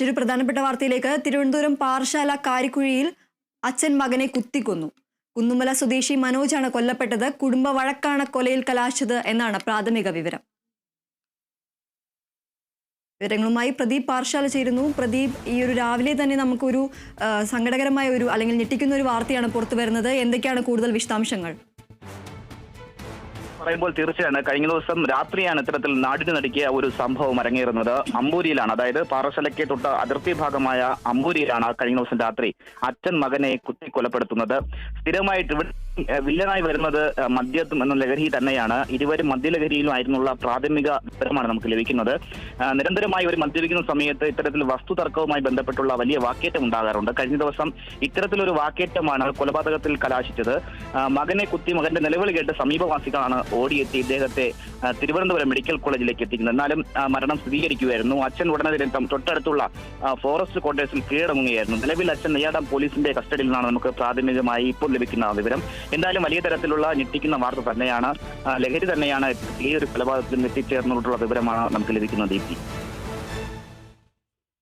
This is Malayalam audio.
മറ്റൊരു പ്രധാനപ്പെട്ട വാർത്തയിലേക്ക്. തിരുവനന്തപുരം പാറശാല കാരിക്കുഴിയിൽ അച്ഛൻ മകനെ കുത്തിക്കൊന്നു. കുന്നുമല സ്വദേശി മനോജാണ് കൊല്ലപ്പെട്ടത്. കുടുംബ വഴക്കാണ് കൊലയിൽ കലാശിച്ചത് എന്നാണ് പ്രാഥമിക വിവരം. വിവരങ്ങളുമായി പ്രദീപ് പാറശാല ചേരുന്നു. പ്രദീപ്, ഈ ഒരു രാവിലെ തന്നെ നമുക്കൊരു സങ്കടകരമായ ഒരു അല്ലെങ്കിൽ ഞെട്ടിക്കുന്ന ഒരു വാർത്തയാണ് പുറത്തു വരുന്നത്. എന്തൊക്കെയാണ് കൂടുതൽ വിശദാംശങ്ങൾ? പറയുമ്പോൾ തീർച്ചയാണ് കഴിഞ്ഞ ദിവസം രാത്രിയാണ് ഇത്തരത്തിൽ നാടിന് നടുക്കിയ ഒരു സംഭവം അരങ്ങേറുന്നത്. അമ്പൂരിയിലാണ്, അതായത് പാറശാലയ്ക്ക് തൊട്ട് അതിർത്തി ഭാഗമായ അമ്പൂരിയിലാണ് കഴിഞ്ഞ ദിവസം രാത്രി അച്ഛൻ മകനെ കുത്തിക്കൊലപ്പെടുത്തുന്നത്. സ്ഥിരമായിട്ട് ഇവിടെ വില്ലനായി വരുന്നത് മദ്യം എന്ന ലഹരി തന്നെയാണ്. ഇരുവരും മദ്യലഹരിയിലുമായിരുന്നുള്ള പ്രാഥമിക വിവരമാണ് നമുക്ക് ലഭിക്കുന്നത്. നിരന്തരമായി ഒരു മദ്യപിക്കുന്ന സമയത്ത് ഇത്തരത്തിൽ വസ്തു തർക്കവുമായി ബന്ധപ്പെട്ടുള്ള വലിയ വാക്കേറ്റം ഉണ്ടാകാറുണ്ട്. കഴിഞ്ഞ ദിവസം ഇത്തരത്തിലൊരു വാക്കേറ്റമാണ് കൊലപാതകത്തിൽ കലാശിച്ചത്. മകനെ കുത്തി മകന്റെ നിലവിളി കേട്ട് സമീപവാസികളാണ് ഓടിയെത്തി ഇദ്ദേഹത്തെ തിരുവനന്തപുരം മെഡിക്കൽ കോളേജിലേക്ക് എത്തിക്കുന്നത്. എന്നാലും മരണം സ്ഥിരീകരിക്കുകയായിരുന്നു. അച്ഛൻ ഉടനെ തൊട്ടടുത്തുള്ള ഫോറസ്റ്റ് ക്വാർട്ടേഴ്സിൽ കീഴടങ്ങുകയായിരുന്നു. നിലവിൽ അച്ഛൻ നെയ്യാദം പോലീസിന്റെ കസ്റ്റഡിയിൽ നിന്നാണ് നമുക്ക് പ്രാഥമികമായി ഇപ്പോൾ ലഭിക്കുന്ന വിവരം. എന്തായാലും വലിയ തരത്തിലുള്ള ഞെട്ടിക്കുന്ന വാർത്ത തന്നെയാണ്. ലഹരി തന്നെയാണ് ഈ ഒരു കൊലപാതകത്തിൽ എത്തിച്ചേർന്നിട്ടുള്ള വിവരമാണ് നമുക്ക് ലഭിക്കുന്നത്.